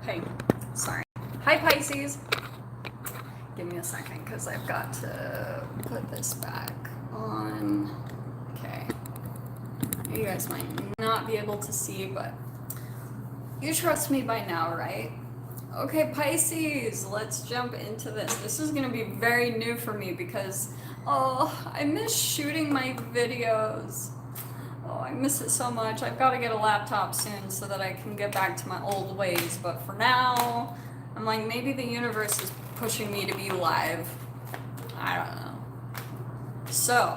Okay, sorry. Hi, Pisces. Give me a second because I've got to put this back on. Okay. You guys might not be able to see, but you trust me by now, right? Okay, Pisces, let's jump into this. This is going to be very new for me because, I miss shooting my videos. Oh, I miss it so much. I've got to get a laptop soon so that I can get back to my old ways. But for now, I'm like, maybe the universe is pushing me to be live. I don't know. So,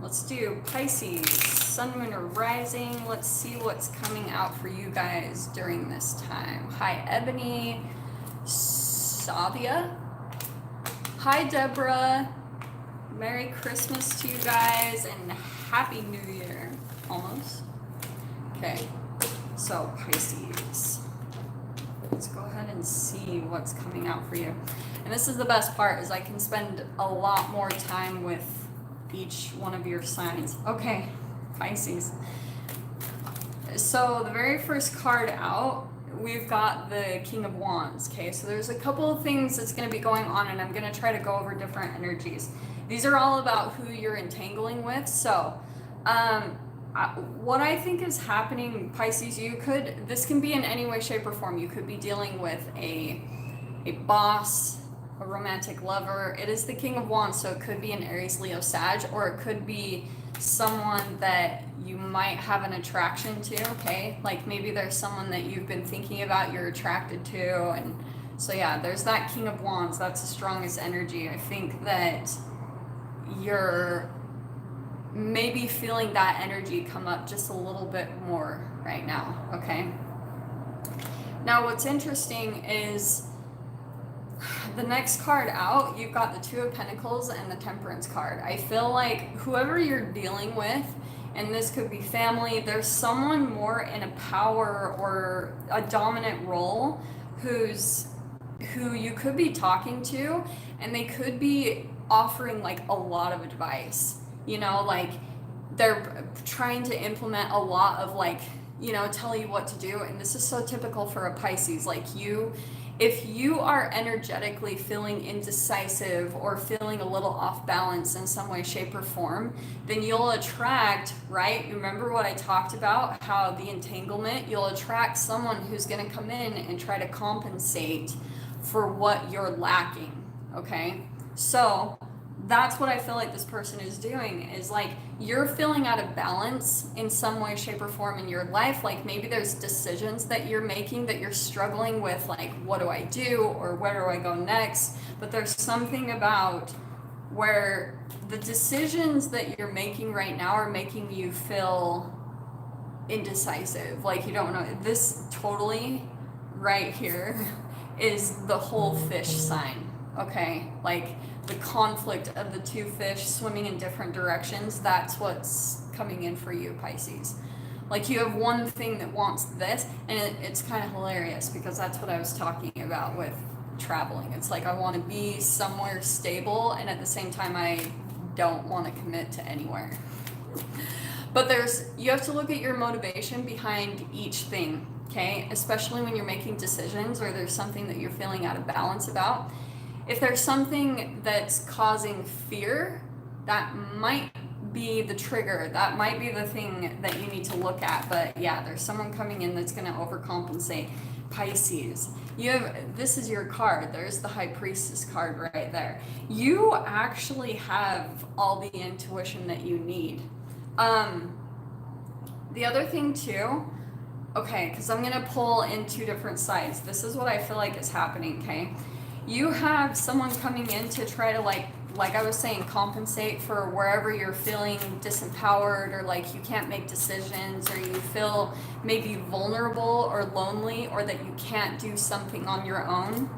let's do Pisces, Sun, Moon, or Rising. Let's see what's coming out for you guys during this time. Hi, Ebony, Savia. Hi, Deborah. Merry Christmas to you guys and Happy New Year. Almost. Okay, so Pisces. Let's go ahead and see what's coming out for you. And this is the best part, is I can spend a lot more time with each one of your signs. Okay, Pisces. So the very first card out, we've got the King of Wands. Okay, so there's a couple of things that's going to be going on, and I'm going to try to go over different energies. These are all about who you're entangling with. So what I think is happening, Pisces, this can be in any way, shape, or form. You could be dealing with a boss, a romantic lover. It is the King of Wands, so it could be an Aries, Leo, Sag, or it could be someone that you might have an attraction to, okay? Like maybe there's someone that you've been thinking about, you're attracted to, and so yeah, there's that King of Wands. That's the strongest energy. I think that you're maybe feeling that energy come up just a little bit more right now, okay? Now, what's interesting is the next card out, you've got the Two of Pentacles and the Temperance card. I feel like whoever you're dealing with, and this could be family, there's someone more in a power or a dominant role who you could be talking to, and they could be offering like a lot of advice. You know, like they're trying to implement a lot of like, you know, tell you what to do. And this is so typical for a Pisces. Like if you are energetically feeling indecisive or feeling a little off balance in some way, shape, or form, then you'll attract, right? Remember what I talked about, how the entanglement, you'll attract someone who's going to come in and try to compensate for what you're lacking, okay? So that's what I feel like this person is doing, is like you're feeling out of balance in some way, shape, or form in your life. Like maybe there's decisions that you're making that you're struggling with, like what do I do or where do I go next? But there's something about where the decisions that you're making right now are making you feel indecisive. Like you don't know. This totally right here is the whole fish sign, okay? Like the conflict of the two fish swimming in different directions, that's what's coming in for you, Pisces. Like you have one thing that wants this, and it's kind of hilarious because that's what I was talking about with traveling. It's like I want to be somewhere stable, and at the same time I don't want to commit to anywhere. But you have to look at your motivation behind each thing, okay? Especially when you're making decisions or there's something that you're feeling out of balance about. If there's something that's causing fear, that might be the trigger. That might be the thing that you need to look at. But yeah, there's someone coming in that's going to overcompensate. Pisces, this is your card. There's the High Priestess card right there. You actually have all the intuition that you need. The other thing too, okay, because I'm going to pull in two different sides. This is what I feel like is happening, okay? You have someone coming in to try to like I was saying, compensate for wherever you're feeling disempowered or like you can't make decisions or you feel maybe vulnerable or lonely or that you can't do something on your own.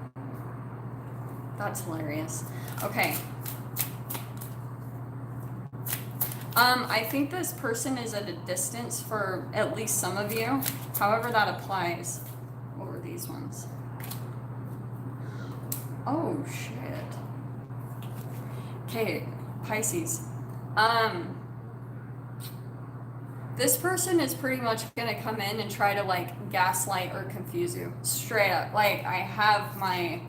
That's hilarious. Okay. I think this person is at a distance for at least some of you. However that applies. What were these ones? Oh, shit. Okay, Pisces. This person is pretty much gonna come in and try to like gaslight or confuse you. Straight up. Like I have my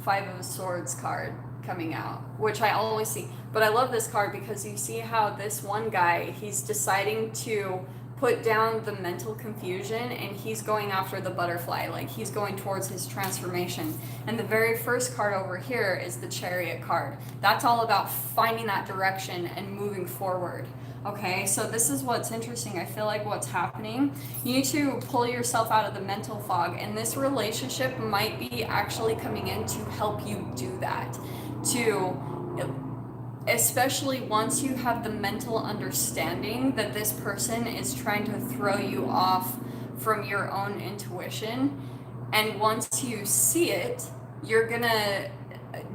Five of Swords card coming out, which I always see. But I love this card because you see how this one guy, he's deciding to put down the mental confusion and he's going after the butterfly, like he's going towards his transformation. And the very first card over here is the Chariot card. That's all about finding that direction and moving forward. Okay, so this is what's interesting. I feel like what's happening, you need to pull yourself out of the mental fog, and this relationship might be actually coming in to help you do that. Especially once you have the mental understanding that this person is trying to throw you off from your own intuition, and once you see it, you're gonna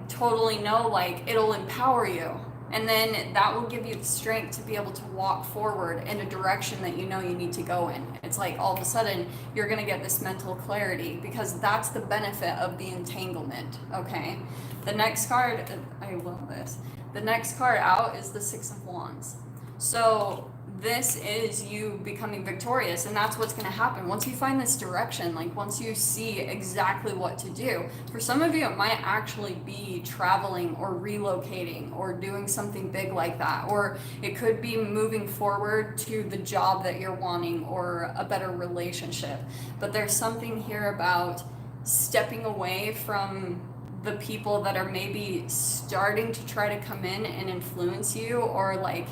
totally know, like it'll empower you. And then that will give you the strength to be able to walk forward in a direction that you know you need to go in. It's like all of a sudden you're going to get this mental clarity because that's the benefit of the entanglement, okay? The next card, I love this. The next card out is the Six of Wands. So this is you becoming victorious, and that's what's going to happen once you find this direction. Like once you see exactly what to do. For some of you it might actually be traveling or relocating or doing something big like that, or it could be moving forward to the job that you're wanting or a better relationship. But there's something here about stepping away from the people that are maybe starting to try to come in and influence you, or like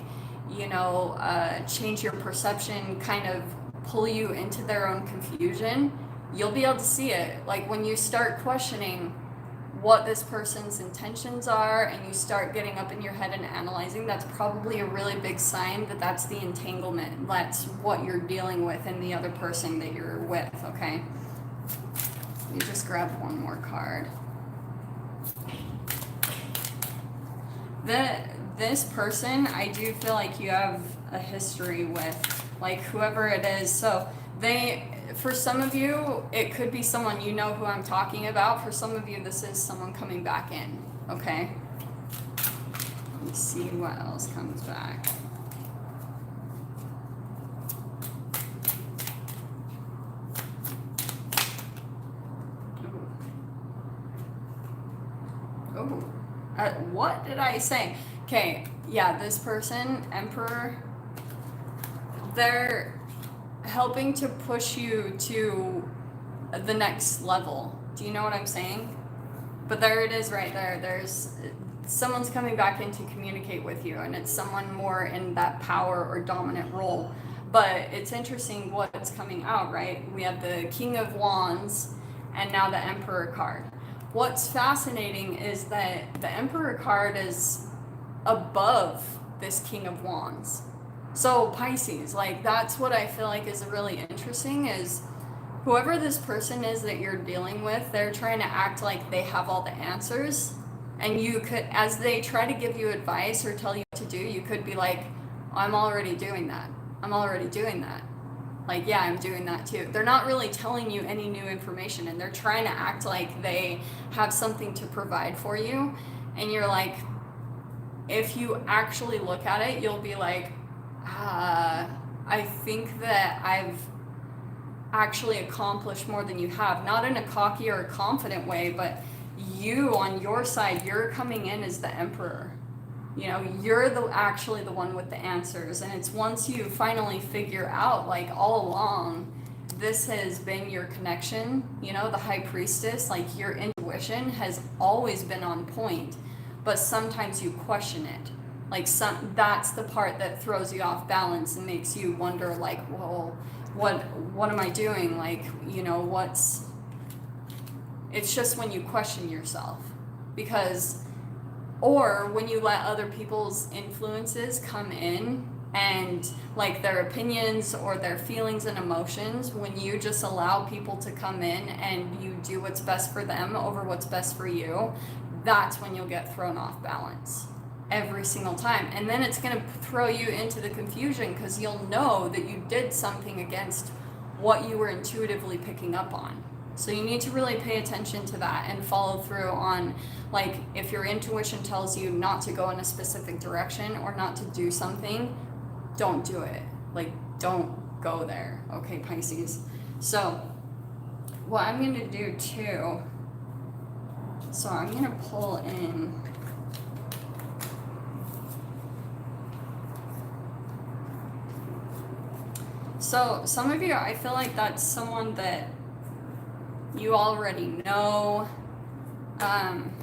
change your perception, kind of pull you into their own confusion. You'll be able to see it. Like when you start questioning what this person's intentions are and you start getting up in your head and analyzing, that's probably a really big sign that that's the entanglement. That's what you're dealing with in the other person that you're with, okay? Let me just grab one more card. This person, I do feel like you have a history with, like whoever it is. So for some of you, it could be someone you know who I'm talking about. For some of you, this is someone coming back in, okay? Let me see what else comes back. Oh. What did I say? Okay, yeah, this person, Emperor, they're helping to push you to the next level. Do you know what I'm saying? But there it is right there. There's someone's coming back in to communicate with you, and it's someone more in that power or dominant role. But it's interesting what's coming out, right? We have the King of Wands and now the Emperor card. What's fascinating is that the Emperor card is above this King of Wands. So Pisces, like that's what I feel like is really interesting, is whoever this person is that you're dealing with, they're trying to act like they have all the answers. And you could, as they try to give you advice or tell you what to do, you could be like, I'm already doing that. I'm already doing that. Like, yeah, I'm doing that too. They're not really telling you any new information, and they're trying to act like they have something to provide for you. And you're like, if you actually look at it, you'll be like, I think that I've actually accomplished more than you have. Not in a cocky or a confident way, but you on your side, you're coming in as the Emperor. You know, you're actually the one with the answers. And it's once you finally figure out, like all along, this has been your connection, you know, the High Priestess, like your intuition has always been on point, but sometimes you question it. Like that's the part that throws you off balance and makes you wonder, like, well, what am I doing? Like, you know, it's just when you question yourself, because or when you let other people's influences come in and like their opinions or their feelings and emotions, when you just allow people to come in and you do what's best for them over what's best for you, that's when you'll get thrown off balance every single time. And then it's going to throw you into the confusion because you'll know that you did something against what you were intuitively picking up on. So you need to really pay attention to that and follow through on, like, if your intuition tells you not to go in a specific direction or not to do something, don't do it. Like, don't go there, okay, Pisces? So what I'm going to do too, so I'm going to pull in so some of you, I feel like that's someone that you already know. I'm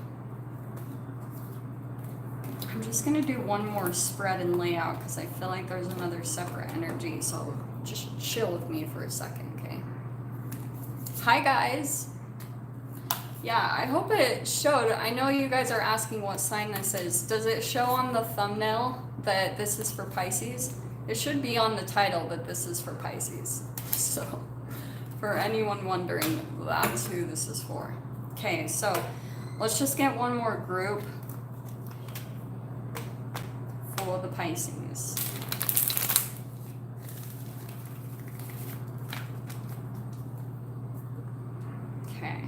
just going to do one more spread and layout because I feel like there's another separate energy, so just chill with me for a second, okay? Hi guys. Yeah, I hope it showed. I know you guys are asking what sign this is. Does it show on the thumbnail that this is for Pisces? It should be on the title that this is for Pisces. So, for anyone wondering, that's who this is for. Okay, so let's just get one more group full of the Pisces. Okay.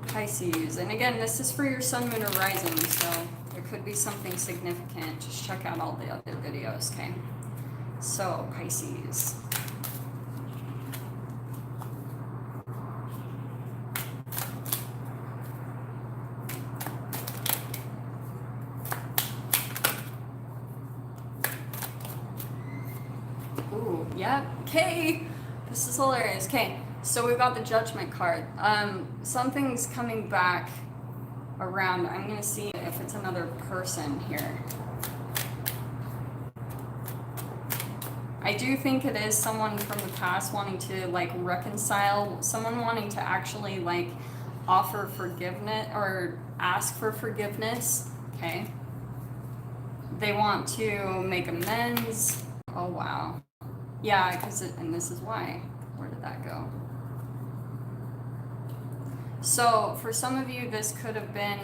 Pisces, and again, this is for your sun, moon, or rising, so there could be something significant. Just check out all the other videos, okay? So, Pisces. Ooh, yeah, okay. This is hilarious. Okay, so we've got the Judgment card. Something's coming back around. I'm gonna see if it's another person here. I do think it is someone from the past wanting to like reconcile, someone wanting to actually like offer forgiveness or ask for forgiveness, okay? They want to make amends. Oh, wow. Yeah, and this is why. Where did that go? So for some of you, this could have been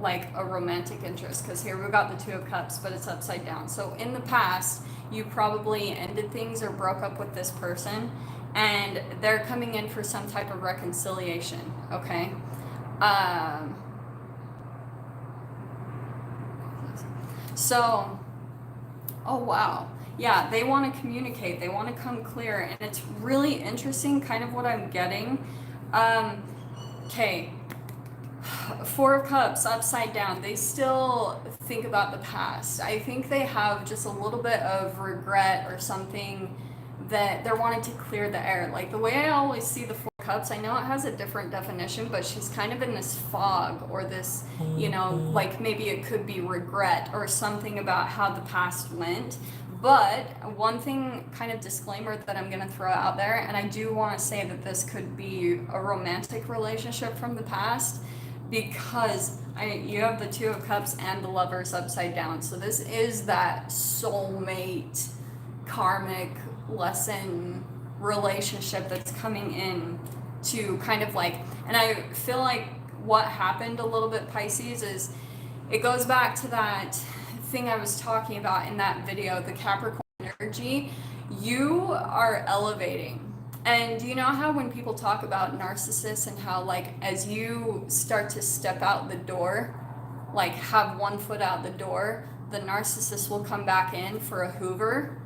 like a romantic interest, because here we've got the Two of Cups, but it's upside down. So in the past, you probably ended things or broke up with this person, and they're coming in for some type of reconciliation, okay? So, oh wow. Yeah, they want to communicate. They want to come clear, and it's really interesting kind of what I'm getting. Okay, Four of Cups upside down. They still think about the past. I think they have just a little bit of regret or something that they're wanting to clear the air. Like the way I always see the Four of Cups, I know it has a different definition, but she's kind of in this fog or this, you know, like maybe it could be regret or something about how the past went. But one thing, kind of disclaimer that I'm going to throw out there, and I do want to say that this could be a romantic relationship from the past, because you have the Two of Cups and the Lovers upside down. So this is that soulmate, karmic lesson relationship that's coming in to kind of like, and I feel like what happened a little bit, Pisces, is it goes back to that thing I was talking about in that video, the Capricorn energy. You are elevating. And you know how when people talk about narcissists and how like as you start to step out the door, like have one foot out the door, the narcissist will come back in for a hoover?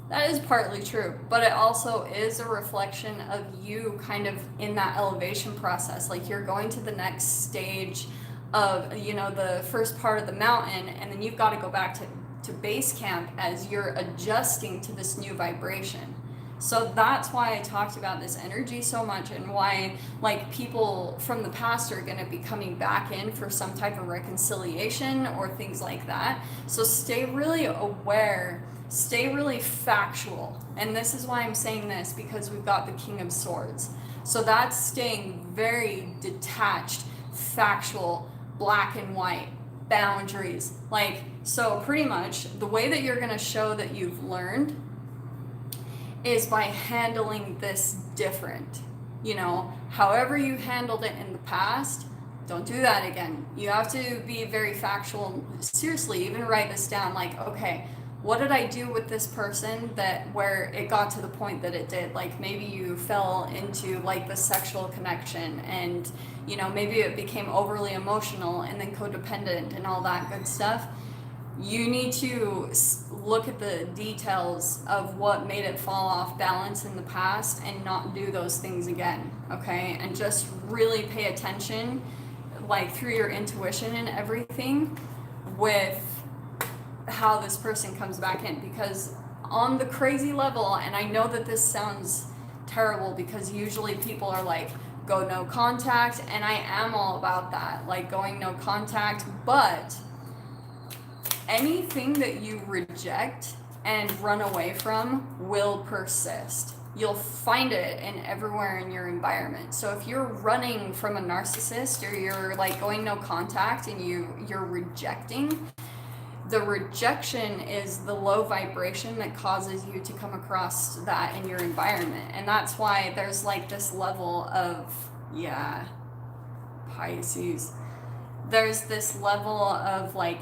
That is partly true, but it also is a reflection of you kind of in that elevation process. Like you're going to the next stage of, you know, the first part of the mountain, and then you've got to go back to base camp as you're adjusting to this new vibration. So that's why I talked about this energy so much, and why like people from the past are going to be coming back in for some type of reconciliation or things like that. So stay really aware, stay really factual. And this is why I'm saying this, because we've got the King of Swords. So that's staying very detached, factual, black and white, boundaries. Like, so pretty much the way that you're going to show that you've learned is by handling this different. You know, however you handled it in the past, don't do that again. You have to be very factual. Seriously, even write this down. Like, okay, what did I do with this person that where it got to the point that it did? Like maybe you fell into like the sexual connection, and you know, maybe it became overly emotional and then codependent and all that good stuff. you need to look at the details of what made it fall off balance in the past and not do those things again, okay? And just really pay attention, like through your intuition and everything, with how this person comes back in. Because on the crazy level, and I know that this sounds terrible because usually people are like, go no contact, and I am all about that, like going no contact, but anything that you reject and run away from will persist. You'll find it in everywhere in your environment. So if you're running from a narcissist, or you're like going no contact and you're rejecting, the rejection is the low vibration that causes you to come across that in your environment. And that's why there's like this level of, yeah, Pisces, there's this level of like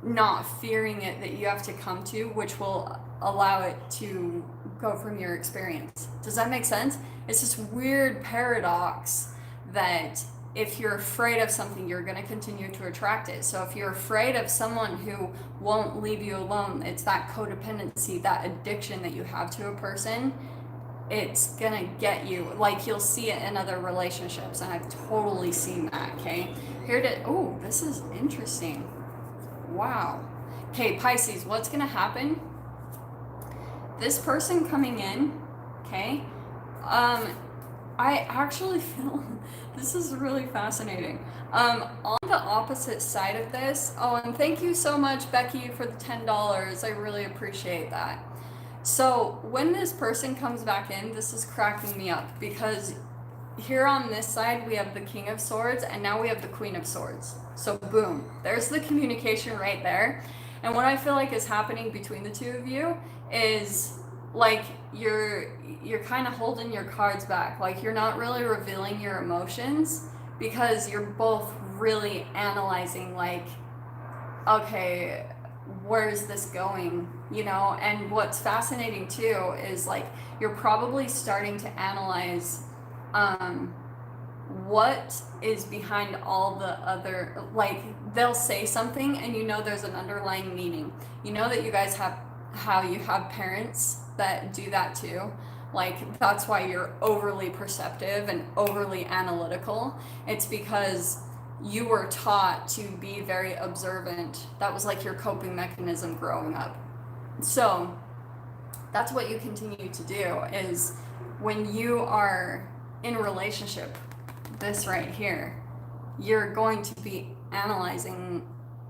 not fearing it that you have to come to, which will allow it to go from your experience. Does that make sense? It's this weird paradox that if you're afraid of something, you're going to continue to attract it. So if you're afraid of someone who won't leave you alone, it's that codependency, that addiction that you have to a person. It's going to get you, like you'll see it in other relationships. And I've totally seen that, okay? Oh, this is interesting. Wow. Okay, Pisces, what's going to happen? This person coming in, okay? I actually feel this is really fascinating. On the opposite side of this, oh, and thank you so much, Becky, for the $10. I really appreciate that. So when this person comes back in, this is cracking me up, because here on this side we have the King of Swords, and now we have the Queen of Swords. So boom, there's the communication right there. And what I feel like is happening between the two of you is like you're kind of holding your cards back. Like you're not really revealing your emotions, because you're both really analyzing, like, okay, where's this going, you know? And what's fascinating too is like you're probably starting to analyze what is behind all the other, like they'll say something and you know there's an underlying meaning. You know that you guys have, how you have parents that do that too. Like that's why you're overly perceptive and overly analytical. It's because you were taught to be very observant. That was like your coping mechanism growing up. So that's what you continue to do, is when you are in a relationship, this right here, you're going to be analyzing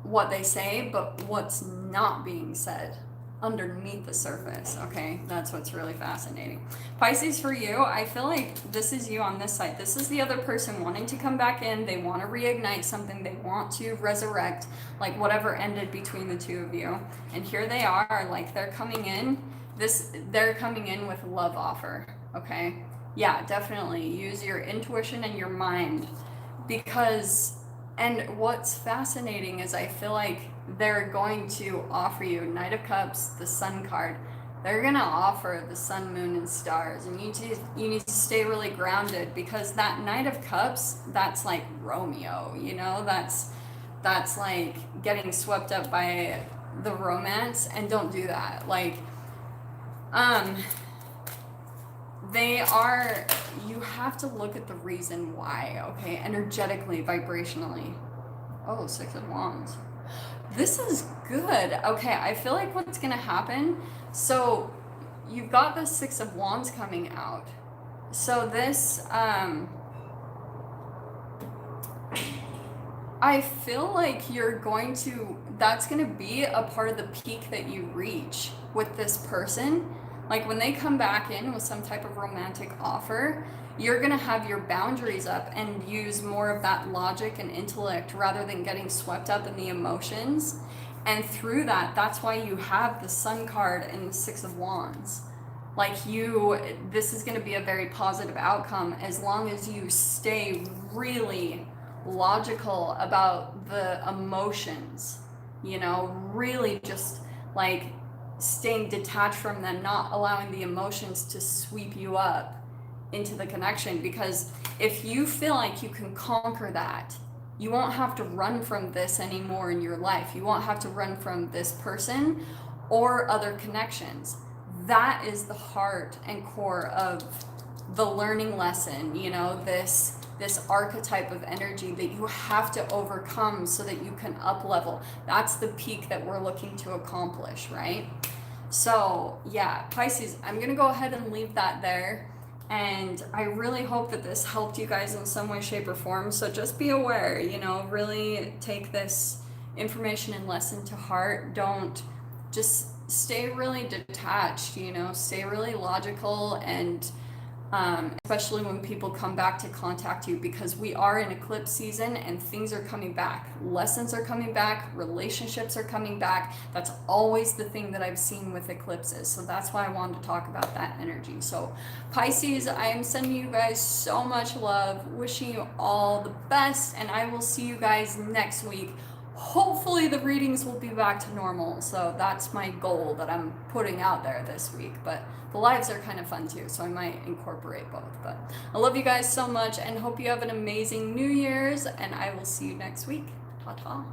what they say, but what's not being said underneath the surface, okay? That's what's really fascinating. Pisces, for you, I feel like this is you on this side. This is the other person wanting to come back in. They want to reignite something. They want to resurrect, like whatever ended between the two of you. And here they are, like they're coming in. They're coming in with a love offer, okay? Yeah, definitely use your intuition and your mind, because, and what's fascinating is I feel like they're going to offer you Knight of Cups, the Sun card. They're gonna offer the sun, moon, and stars, and you need to stay really grounded, because that Knight of Cups, that's like Romeo, you know, that's like getting swept up by the romance, and don't do that. Like, you have to look at the reason why, okay, energetically, vibrationally. Oh, Six of Wands. This is good. Okay, I feel like what's gonna happen, so you've got the Six of Wands coming out. So this, I feel like that's gonna be a part of the peak that you reach with this person. Like when they come back in with some type of romantic offer, you're gonna have your boundaries up and use more of that logic and intellect rather than getting swept up in the emotions. And through that, that's why you have the Sun card and the Six of Wands. Like this is gonna be a very positive outcome as long as you stay really logical about the emotions, you know, really just like staying detached from them, not allowing the emotions to sweep you up into the connection. Because if you feel like you can conquer that, You won't have to run from this anymore in your life. You won't have to run from this person or other connections. That is the heart and core of the learning lesson, you know, this archetype of energy that you have to overcome so that you can up level. That's the peak that we're looking to accomplish, right? So yeah, Pisces, I'm going to go ahead and leave that there. And I really hope that this helped you guys in some way, shape, or form. So just be aware, you know, really take this information and lesson to heart. Don't just stay really detached, you know, stay really logical, and especially when people come back to contact you, because we are in eclipse season and things are coming back. Lessons are coming back, relationships are coming back. That's always the thing that I've seen with eclipses. So that's why I wanted to talk about that energy. So Pisces, I am sending you guys so much love, wishing you all the best, and I will see you guys next week. Hopefully the readings will be back to normal, so that's my goal that I'm putting out there this week. But the lives are kind of fun too, so I might incorporate both. But I love you guys so much and hope you have an amazing New Year's, and I will see you next week. Ta-ta.